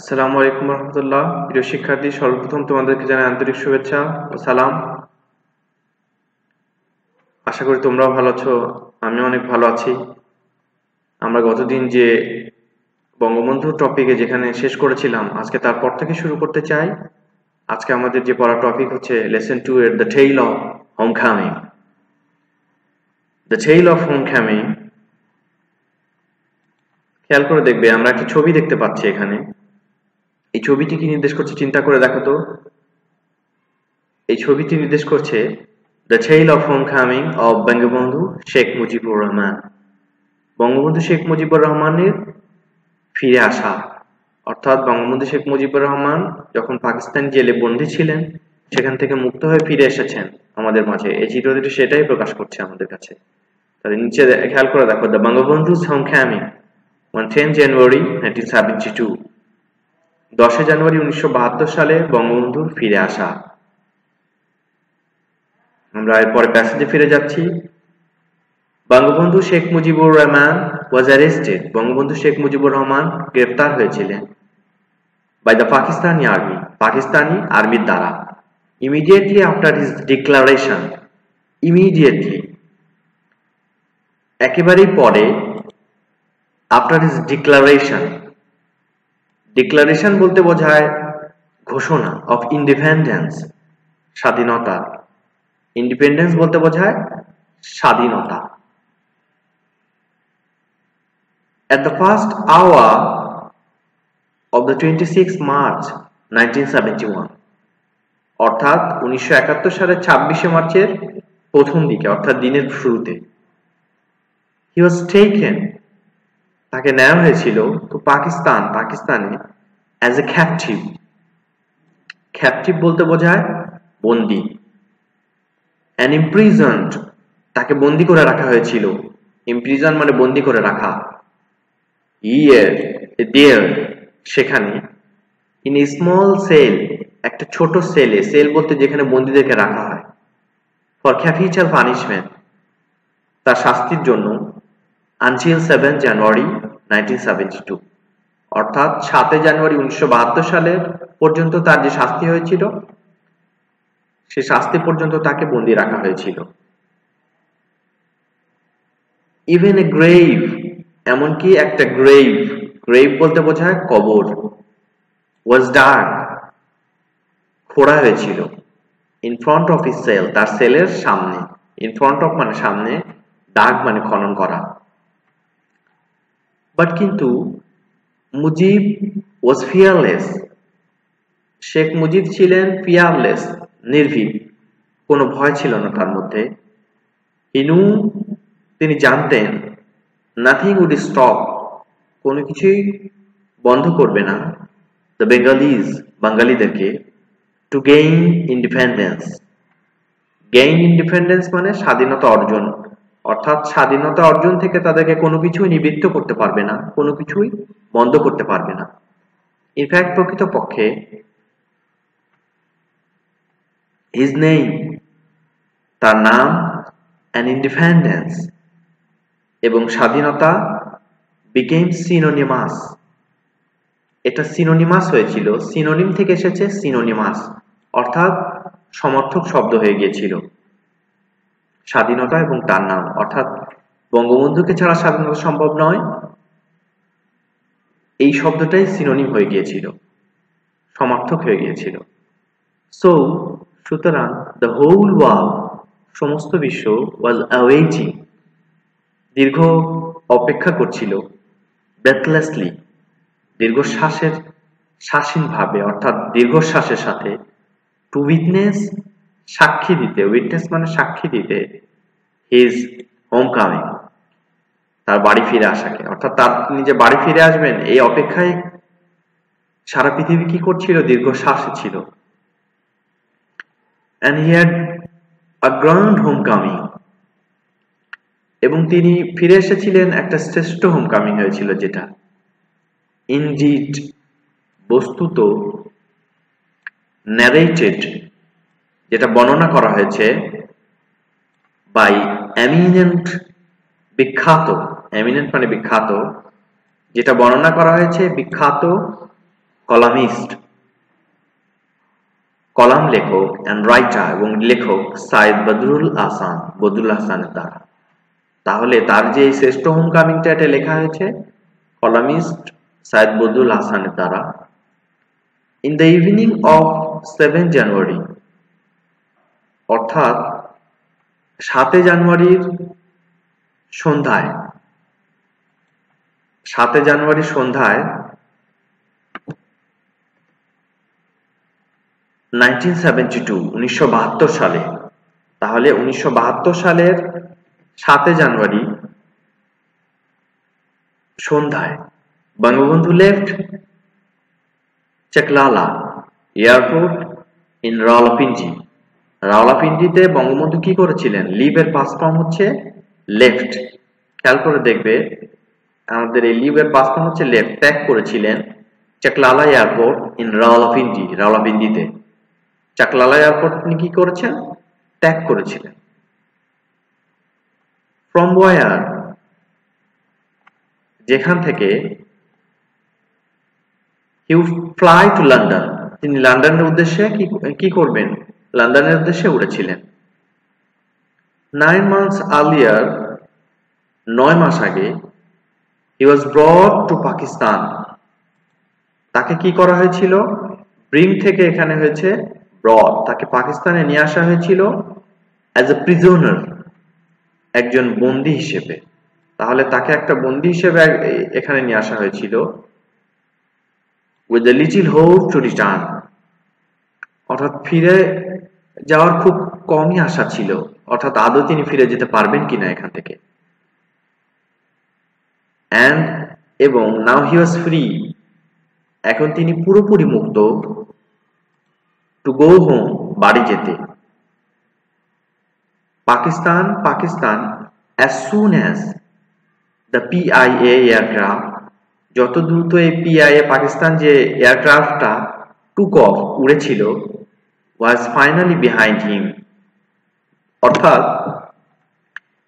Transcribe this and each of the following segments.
আসসালামু আলাইকুম রহমতুল্লাহ। প্রিয় শিক্ষার্থী, সর্বপ্রথম তোমাদেরকে জানাই আন্তরিক শুভেচ্ছা ও সালাম। আশা করি তোমরাও ভালো আছো, আমিও অনেক ভালো আছি। আমরা গতদিন যে বঙ্গবন্ধু টপিকে যেখানে শেষ করেছিলাম, আজকে তারপর থেকে শুরু করতে চাই। আজকে আমাদের যে পড়া টপিক হচ্ছে লেসন 2 এর the tail of homecoming. The tail of homecoming, খেয়াল করে দেখবে আমরা একটা ছবি দেখতে পাচ্ছি এখানে। এই ছবিটি কি নির্দেশ করছে চিন্তা করে দেখো তো। এই ছবিটি নির্দেশ করছে the tail of homecoming of Bangabandhu Sheikh Mujibur Rahman. Bangabandhu Sheikh Mujibur রহমানের ফিরে আসা, অর্থাৎ বঙ্গবন্ধু শেখ মুজিবুর রহমান যখন পাকিস্তান জেলে বন্দী ছিলেন, সেখান থেকে মুক্ত হয়ে ফিরে এসেছেন আমাদের মাঝে। এই চিত্রটি সেটাই প্রকাশ করছে আমাদের কাছে। তাহলে নিচে খেয়াল করে দেখো, দ্য বঙ্গবন্ধু's homecoming on 10 January 1972। 10 জানুয়ারি 1972 সালে বঙ্গবন্ধুর ফিরে আসা। আমরা এরপরে প্যাসেজে ফিরে যাচ্ছি। Bangabandhu Sheikh Mujibur Rahman was arrested. বঙ্গবন্ধু শেখ মুজিবুর রহমান গ্রেফতার হয়েছিলেন by the Pakistani army, Pakistani আর্মির দ্বারা। Immediately after his declaration, immediately একেবারেই পরে, আফটার হিজ ডিক্লারেশন, ডিক্লারেশন বলতে বোঝায় ঘোষণা, অফ ইন্ডিপেন্ডেন্স স্বাধীনতা, ইন্ডিপেন্ডেন্স বলতে বোঝায় স্বাধীনতা। At the first hour of the 26th March 1971, অর্থাৎ 1971 সালের 26শে মার্চের প্রথম দিকে, অর্থাৎ দিনের শুরুতে, he was taken, তাকে নেওয়া হয়েছিল তো পাকিস্তানে as a captive। ক্যাপটিভ বলতে বোঝায় বন্দী। and imprisoned, তাকে বন্দী করে রাখা হয়েছিল। ইমপ্রিজন মানে বন্দী করে রাখা। there, সেখানে, in a small cell, একটা ছোট সেলে, সেল বলতে যেখানে বন্দীদেরকে রাখা হয়, for capital punishment, তার শাস্তির জন্য, until 7 January 1972, অর্থাৎ 7 জানুয়ারি 1972 সালের পর্যন্ত তার যে শাস্তি হয়েছিল, সে শাস্তি পর্যন্ত তাকে বন্দী রাখা হয়েছিল। even a grave, এমনকি একটা গ্রেভ, গ্রেভ বলতে বোঝায় কবর, was dug, খোঁড়া হয়েছিল, in front of his cell, তার সেলের সামনে। in front of মানে সামনে, দাগ মানে খনন করা। বাট কিন্তু মুজিব was fearless, শেখ মুজিব ছিলেন fearless, নির্ভীক, কোনো ভয় ছিল না তার মধ্যে। he knew, তিনি জানতেন, nothing would stop, কোনো কিছুই বন্ধ করবে না, the Bengalis, বাঙালিদেরকে, to gain independence, gain independence মানে স্বাধীনতা অর্জন, অর্থাৎ স্বাধীনতা অর্জন থেকে তাদেরকে কোনো কিছুই নিবৃত্ত করতে পারবে না, কোনো কিছুই বন্ধ করতে পারবে না। ইনফ্যাক্ট প্রকৃতপক্ষে his name, তার নাম, and independence, এবং স্বাধীনতা, became synonymous, এটা সিনোনিমাস হয়েছিল। সিনোনিম থেকে এসেছে সিনোনিমাস, অর্থাৎ সমর্থক শব্দ হয়ে গিয়েছিল স্বাধীনতা এবং তার নাম, অর্থাৎ বঙ্গবন্ধুকে ছাড়া স্বাধীনতা সম্ভব নয়, এই শব্দটাই সিনোনিম হয়ে গিয়েছিল, সমর্থক হয়ে গিয়েছিল। সো সুতরাং দ্য হোল ওয়ার্ল্ড, সমস্ত বিশ্ব, ওয়াজ অ্যাওয়েটিং, দীর্ঘ অপেক্ষা করছিল, ব্রেথলেসলি, দীর্ঘশ্বাসের শ্বাসীনভাবে, অর্থাৎ দীর্ঘশ্বাসের সাথে, টু উইটনেস, সাক্ষী দিতে, উইটনেস মানে সাক্ষী দিতে, হিজ হোমকামিং, তার বাড়ি ফিরে আসাকে, অর্থাৎ তিনি যে বাড়ি ফিরে আসবেন এই অপেক্ষায় সারা পৃথিবী কি করছিল, দীর্ঘশ্বাসে ছিল। and he had a grand homecoming, এবং তিনি ফিরে এসেছিলেন একটা শ্রেষ্ঠ হোমকামিং হয়েছিল, যেটা indeed, বস্তুত, narrated, যেটা বর্ণনা করা হয়েছে, by eminent, বিখ্যাত, eminent মানে বিখ্যাত, যেটা বর্ণনা করা হয়েছে বিখ্যাত কলামিস্ট, কলাম লেখক অ্যান্ড রাইটার এবং লেখক সাইদ বদরুল হাসানের দ্বারা। তাহলে তার যে শ্রেষ্ঠ হোমকামিংটা এটা লেখা হয়েছে কলামিস্ট সাইদ বদরুল হাসানের দ্বারা। ইন দ্য ইভিনিং অফ 7 জানুয়ারি, অর্থাৎ 7 জানুয়ারির সন্ধ্যায় 1972 সালে, তাহলে 1972 সালের 7 জানুয়ারি সন্ধ্যায় Bangabandhu left Chaklala airport in রাওয়ালপিন্ডিতে বঙ্গবন্ধু কি করেছিলেন? লিভের পাস্ট ফর্ম হচ্ছে লেফট। খেয়াল করে দেখবে আমাদের এই লিভের পাস্ট ফর্ম হচ্ছে লেফট। ত্যাগ করেছিলেন চাকলালা এয়ারপোর্ট ইন রাওয়ালপিন্ডিতে। চাকলালা এয়ারপোর্ট তিনি কি করেছেন? ত্যাগ করেছিলেন। ফ্রম ওয়ার, যেখান থেকে he would fly to London, তিনি লন্ডনের উদ্দেশ্যে কি করবেন? লন্ডনের উদ্দেশ্যে উড়েছিলেন। 9 months earlier, 9 মাস আগে, he was brought to Pakistan, তাকে কি করা হয়েছিল? ব্রিং থেকে এখানে হয়েছে ব্রড, তাকে পাকিস্তানে নিয়ে আসা হয়েছিল অ্যাজ এ প্রিজনার, একজন বন্দী হিসেবে। তাহলে তাকে একটা বন্দী হিসেবে এখানে নিয়ে আসা হয়েছিল। with a little hope to return, অর্থাৎ ফিরে যাওয়ার খুব কমই আশা ছিল, অর্থাৎ আদৌ তিনি ফিরে যেতে পারবেন কিনা এখান থেকে। এবং now he was free, এখন তিনি পুরোপুরি মুক্ত, to go home, বাড়ি যেতে। Pakistan as soon as the PIA aircraft, যত দ্রুত এই PIA পাকিস্তান যে এয়ারক্রাফটটা took off, উড়েছিল, was finally behind him, অর্থাৎ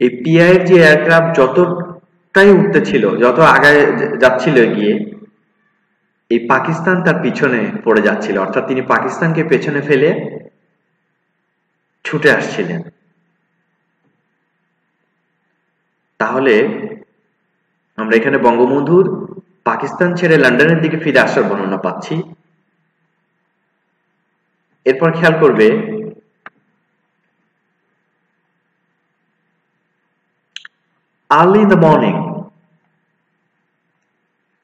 এই PIA এর যে এয়ারক্রাফট যতটাই উঠতেছিল, যত আগে যাচ্ছিল এগিয়ে, এই পাকিস্তান তার পিছনে পড়ে যাচ্ছিল, অর্থাৎ তিনি পাকিস্তানকে পেছনে ফেলে ছুটে আসছিলেন। তাহলে আমরা এখানে বঙ্গবন্ধুর পাকিস্তান ছেড়ে লন্ডনের দিকে ফিরে আসার বর্ণনা পাচ্ছি। এরপর খেয়াল করবে early in the morning,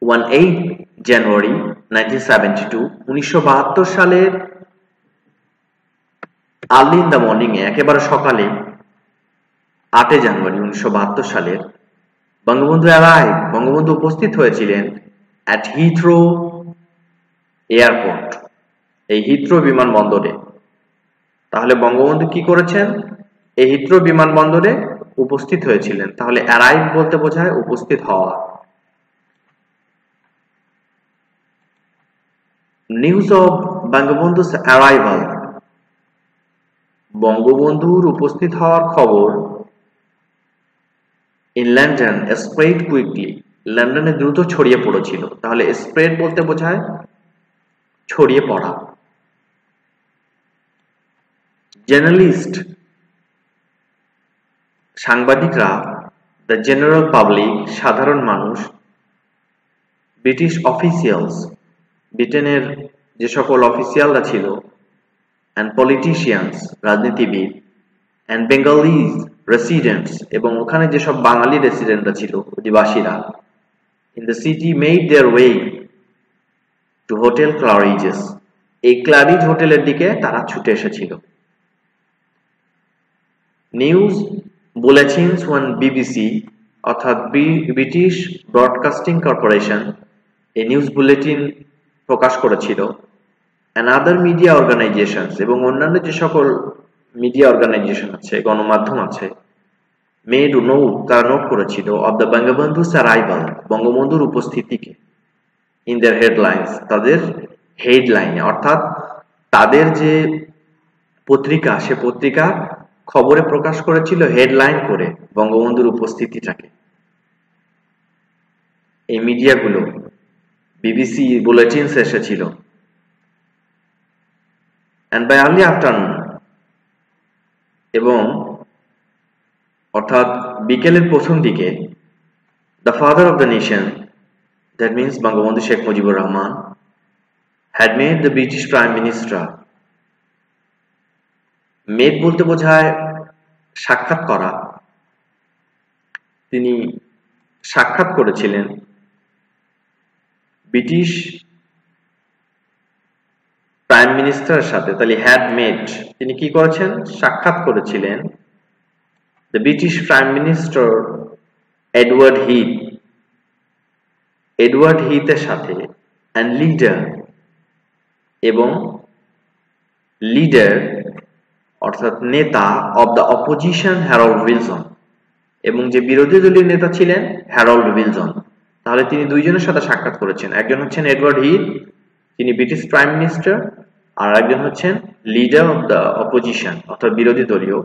18 January 1972, 1972 সালের early in the morning এ, একেবারে সকালে 8 জানুয়ারি 1972 সালের বঙ্গবন্ধু উপস্থিত হয়েছিলেন at Heathrow এয়ারপোর্ট, এই হিথ্রো বিমানবন্দরে। তাহলে বঙ্গবন্ধু কি করেছেন? এই হিথ্রো বিমানবন্দরে উপস্থিত হয়েছিলেন। তাহলে অ্যারাইভ বলতে বোঝায় উপস্থিত হওয়া। নিউজ অফ বঙ্গবন্ধু's অ্যারাইভাল, বঙ্গবন্ধুর উপস্থিত হওয়ার খবর ইন লন্ডন স্প্রেড কুইকলি, লন্ডনে দ্রুত ছড়িয়ে পড়েছিল। তাহলে স্প্রেড বলতে বোঝায় ছড়িয়ে পড়া। জার্নালিস্ট, সাংবাদিকরা, দ্য জেনারেল পাবলিক, সাধারণ মানুষ, ব্রিটিশ অফিসিয়ালস, ব্রিটেনের যে সকল অফিসিয়ালরা ছিল, অ্যান্ড পলিটিশিয়ানস, রাজনীতিবিদ, অ্যান্ড বেঙ্গলিজ রেসিডেন্টস, এবং ওখানে যেসব বাঙালি রেসিডেন্টরা ছিল, অধিবাসীরা, in the city made their way to hotel Claridge's, এই ক্লারিজ হোটেলের দিকে তারা ছুটে এসেছিল। নিউজ বুলেটিনস ওয়ান বিবিসি, অর্থাৎ ব্রিটিশ ব্রডকাস্টিং কর্পোরেশন এই নিউজ বুলেটিন প্রকাশ করেছিল। অ্যান্ড আদার মিডিয়া অর্গানাইজেশনস, এবং অন্যান্য যে সকল মিডিয়া অর্গানাইজেশন আছে, গণমাধ্যম আছে, মেড নোট, তারা নোট করেছিল অব দ্য বঙ্গবন্ধু's অ্যারাইভাল, বঙ্গবন্ধুর উপস্থিতিকে, ইন দেয়ার হেডলাইন্স, তাদের হেডলাইনে, অর্থাৎ তাদের যে পত্রিকা, সে পত্রিকা খবরে প্রকাশ করেছিল হেডলাইন করে বঙ্গবন্ধুর উপস্থিতিটাকে। এই মিডিয়াগুলো বিবিসি বুলেটিনস এসেছিল। and by early afternoon এবং অর্থাৎ বিকেলের প্রথম দিকে the father of the nation, that means Bangabandhu Sheikh Mujibur Rahman, had made the British Prime Minister, made বলতে বোঝায় সাক্ষাৎ করা, তিনি সাক্ষাৎ করেছিলেন ব্রিটিশ প্রাইম মিনিস্টারের সাথে। তাহলে হ্যাড মেড, তিনি কি করেছেন? সাক্ষাৎ করেছিলেন the British prime minister Edward Heath, Edward হিথের সাথে, অ্যান্ড লিডার, এবং লিডার অর্থাৎ নেতা of the opposition Harold Wilson, এবং যে বিরোধী দলীয় নেতা ছিলেন হ্যারল্ড উইলসন। তাহলে তিনি দুইজনের সাথে সাক্ষাৎ করেছেন। একজন হচ্ছেন এডওয়ার্ড হিথ, তিনি ব্রিটিশ প্রাইম মিনিস্টার, আর একজন হচ্ছেন লিডার অব দ্য অপোজিশন অর্থাৎ বিরোধী দলীয়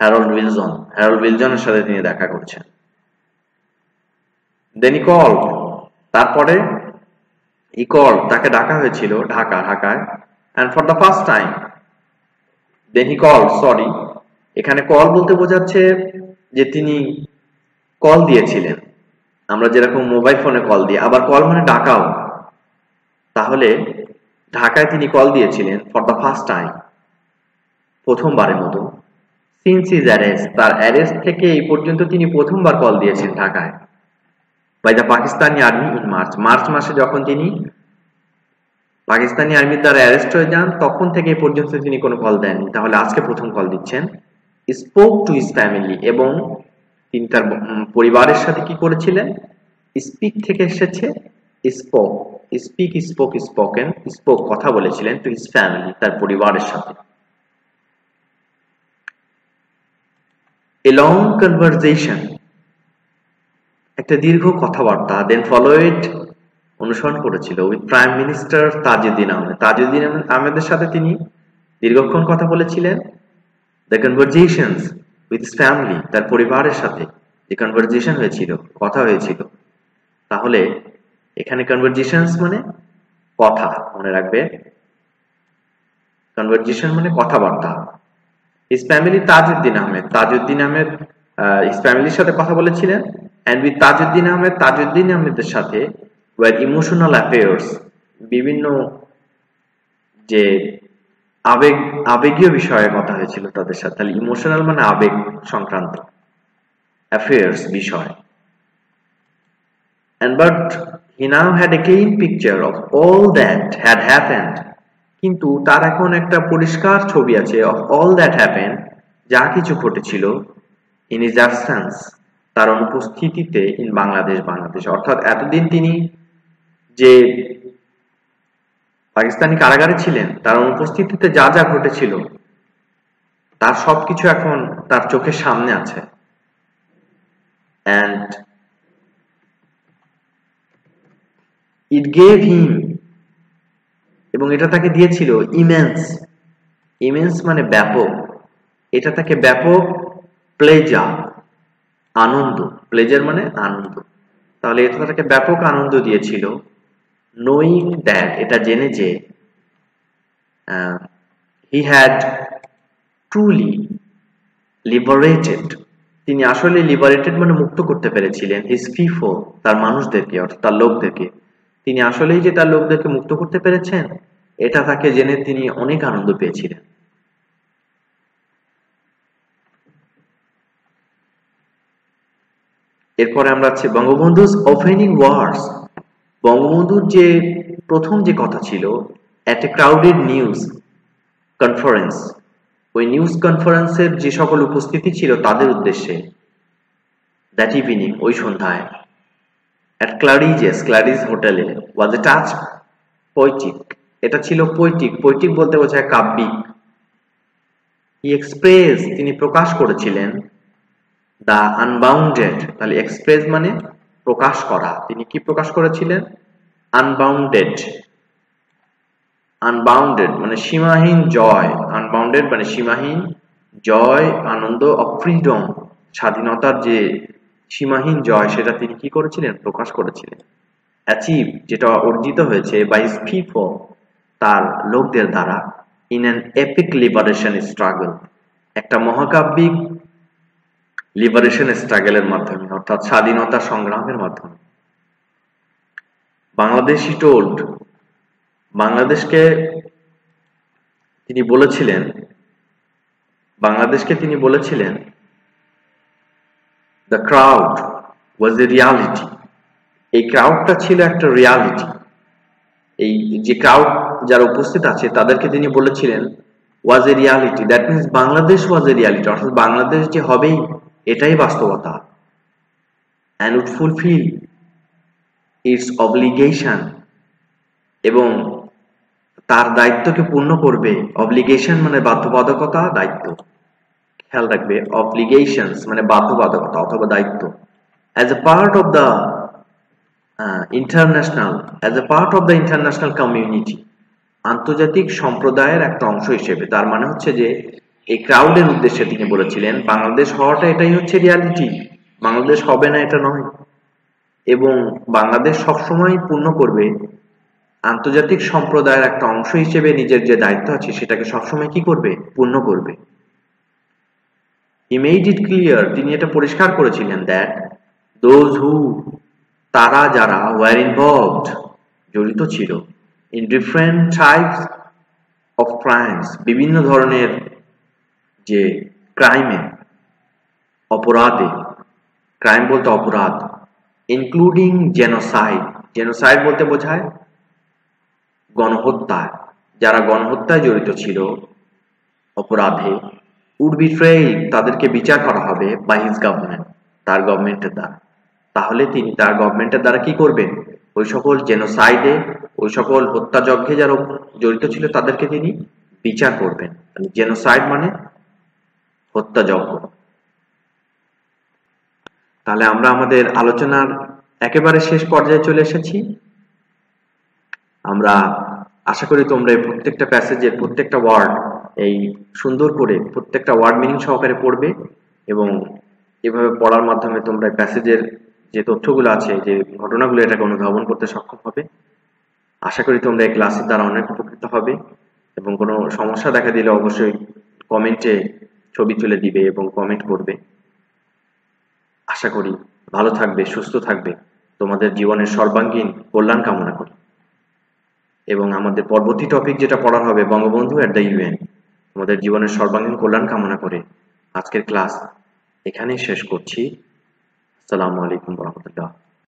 হ্যারল্ড উইলসন। হ্যারল্ড উইলসনের সাথে তিনি দেখা করছেন। দেন ই কল, তারপরে ই কল, তাকে ডাকা হয়েছিল ঢাকায়, and for the first time, then he called, sorry, এখানে কল বলতে বোঝাচ্ছে যে তিনি কল দিয়েছিলেন, আমরা যেরকম মোবাইল ফোনে কল দিই, আবার কল মানে ডাকাও। তাহলে ঢাকায় তিনি কল দিয়েছিলেন ফর দ্য ফার্স্ট টাইম, প্রথমবারের মতো, সিন্স হিজ অ্যারেস্ট, তার অ্যারেস্ট থেকে এই পর্যন্ত তিনি প্রথমবার কল দিয়েছেন ঢাকায়, by the Pakistani army in March মাসে যখন তিনি পাকিস্তানি আর্মির দ্বারা অ্যারেস্ট হয়ে যান, তখন থেকে এই পর্যন্ত তিনি কোনো কল দেননি। তাহলে আজকে প্রথম কল দিচ্ছেন। স্পোক টু হিজ ফ্যামিলি, এবং তিনি তার পরিবারের সাথে কি করেছিলেন? স্পিক থেকে এসেছে spoke, speak, spoke, spoken, spoke কথা বলেছিলেন, টু হিজ ফ্যামিলি তার পরিবারের সাথে। এ লং কনভারসেশন, একটা দীর্ঘ কথাবার্তা, দেন ফলোইড অনুসরণ করেছিল with prime minister Tajuddin Ahmed, Tajuddin আহমেদের সাথে তিনি দীর্ঘক্ষণ কথা বলেছিলেন। দ্য কনভারসেশনস উইথ ফ্যামিলি, তার পরিবারের সাথে যে কনভারসেশন হয়েছিল, কথা হয়েছিল। তাহলে এখানে কনভারসেশনস মানে কথা, মনে রাখবে, কনভারসেশন মানে কথাবার্তা। His family Tajuddin Ahmed, Tajuddin Ahmed his ফ্যামিলির সাথে কথা বলেছিলেন, এন্ড উইথ তাজউদ্দিন আহমেদ, তাজউদ্দিন আহমেদের সাথে ওয়ার ইমোশনাল অ্যাফেয়ার্স, বিভিন্ন যে আবেগীয় বিষয়ে কথা হয়েছিল তাদের সাথে। তাহলে ইমোশনাল মানে আবেগ সংক্রান্ত, অ্যাফেয়ার্স বিষয়। And but he now had a clean picture of all that had happened, কিন্তু তার এখন একটা পরিষ্কার ছবি আছে of all that happened, যা কিছু ঘটেছিল, in his absence, তার অনুপস্থিতিতে, in বাংলাদেশ, অর্থাৎ এতদিন তিনি যে পাকিস্তানি কারাগারে ছিলেন, তার অনুপস্থিতিতে যা যা ঘটেছিল তার সবকিছু এখন তার চোখের সামনে আছে। and it gave him, এবং এটা তাকে দিয়েছিল ইমেন্স মানে ব্যাপক, এটা তাকে ব্যাপক প্লেজার, আনন্দ, প্লেজার মানে আনন্দ, তাহলে এটা তাকে ব্যাপক আনন্দ দিয়েছিল। knowing that, এটা জেনে যে he had truly liberated, তিনি আসলে লিবারেটেড মানে মুক্ত করতে পেরেছিলেন his people, তার মানুষদেরকে অর্থাৎ তার লোকদেরকে, তিনি আসলেই যে তার লোকদেরকে মুক্ত করতে পেরেছেন, এটা তাকে জেনে তিনি অনেক আনন্দ পেয়েছিলেন। এরপরে আমরা আছি বঙ্গবন্ধু's opening words, বঙ্গবন্ধুর যে প্রথম যে কথা ছিল, at a crowded news conference, ওই নিউজ কনফারেন্সের যে সকল উপস্থিতি ছিল তাদের উদ্দেশ্যে, that evening, ওই সন্ধ্যায়, at Claridge's হোটেলে, was a touch poetic, এটা ছিল পোয়েটিক বলতে বোঝায় কাব্যিক। he expressed, তিনি প্রকাশ করেছিলেন the unbounded, তাহলে এক্সপ্রেস মানে প্রকাশ করা, তিনি কি প্রকাশ করেছিলেন? আনবাউন্ডেড মানে সীমাহীন জয়, আনবাউন্ডেড মানে সীমাহীন জয়, আনন্দ, অফ ফ্রিডম, স্বাধীনতার যে সীমাহীন জয়, সেটা তিনি কি করেছিলেন? প্রকাশ করেছিলেন। অ্যাচিভ, যেটা অর্জিত হয়েছে বাই হিজ পিপল, তার লোকদের দ্বারা, in an epic liberation struggle, একটা মহাকাব্যিক লিবারেশন স্ট্রাগলের মাধ্যমে, অর্থাৎ স্বাধীনতা সংগ্রামের মাধ্যমে। বাংলাদেশ হি টোল্ড, বাংলাদেশকে তিনি বলেছিলেন, the crowd was a reality, এই ক্রাউডটা ছিল একটা রিয়ালিটি। এই যে ক্রাউড যারা উপস্থিত আছে তাদেরকে তিনি বলেছিলেন was a reality, that means Bangladesh was a reality, অর্থাৎ বাংলাদেশ যে হবেই এটাই বাস্তবতা। And would fulfil its obligation, এবং তার দায়িত্বকে পূর্ণ করবে। অব্লিগেশন মানে বাধ্যবাধকতা, দায়িত্ব, খেয়াল রাখবে, অব্লিগেশনস মানে বাধ্যবাধকতা অথবা দায়িত্ব। As a part of the international community, আন্তর্জাতিক সম্প্রদায়ের একটা অংশ হিসেবে। তার মানে হচ্ছে যে এই ক্রাউডের উদ্দেশ্যে তিনি বলেছিলেন বাংলাদেশ হওয়াটা এটাই হচ্ছে রিয়ালিটি, বাংলাদেশ হবে না এটা নয়, এবং বাংলাদেশ সবসময় পূর্ণ করবে, আন্তর্জাতিক সম্প্রদায়ের একটা অংশ হিসেবে নিজের যে দায়িত্ব আছে সেটাকে সবসময় কি করবে, পূর্ণ করবে। He made it clear, তিনি এটা পরিষ্কার করেছিলেন, that those who, তারা যারা, were involved, জড়িত ছিল, in different types of crimes, বিভিন্ন ধরনের যে ক্রাইমে, অপরাধে, ক্রাইম বলতে অপরাধ, ইনক্লুডিং জেনোসাইড, জেনোসাইড বলতে বোঝায় গণহত্যায়, যারা গণহত্যায় জড়িত ছিল, অপরাধে, উড বি ট্রেইড, তাদেরকে বিচার করা হবে বাই হিজ গভর্নমেন্ট, তার গভর্নমেন্টের দ্বারা। তাহলে তিনি তার গভর্নমেন্টের দ্বারা কি করবেন, ওই সকল জেনোসাইডে, ওই সকল হত্যাযজ্ঞে যারা জড়িত ছিল তাদেরকে তিনি বিচার করবেন। জেনোসাইড মানে হত্যাযজ্ঞ। তাহলে আমরা আমাদের আলোচনার একেবারে শেষ পর্যায়ে চলে এসেছি। আমরা আশা করি তোমরা এই প্রত্যেকটা প্যাসেজের প্রত্যেকটা ওয়ার্ড এই সুন্দর করে প্রত্যেকটা ওয়ার্ড মিনিং সহকারে পড়বে, এবং এভাবে পড়ার মাধ্যমে তোমরা প্যাসেজের যে তথ্যগুলো আছে, যে ঘটনাগুলো, এটাকে অনুধাবন করতে সক্ষম হবে। আশা করি তোমরা এই ক্লাসের দ্বারা অনেক উপকৃত হবে, এবং কোনো সমস্যা দেখা দিলে অবশ্যই কমেন্টে ছবি তুলে দিবে এবং কমেন্ট করবে। আশা করি ভালো থাকবে, সুস্থ থাকবে, তোমাদের জীবনের সর্বাঙ্গীন কল্যাণ কামনা করি। এবং আমাদের পরবর্তী টপিক যেটা পড়ার হবে, বঙ্গবন্ধু এট দ্য ইউএন, তোমাদের জীবনের সর্বাঙ্গীন কল্যাণ কামনা করে আজকের ক্লাস এখানেই শেষ করছি। আসসালামু আলাইকুম ওয়া রাহমাতুল্লাহ।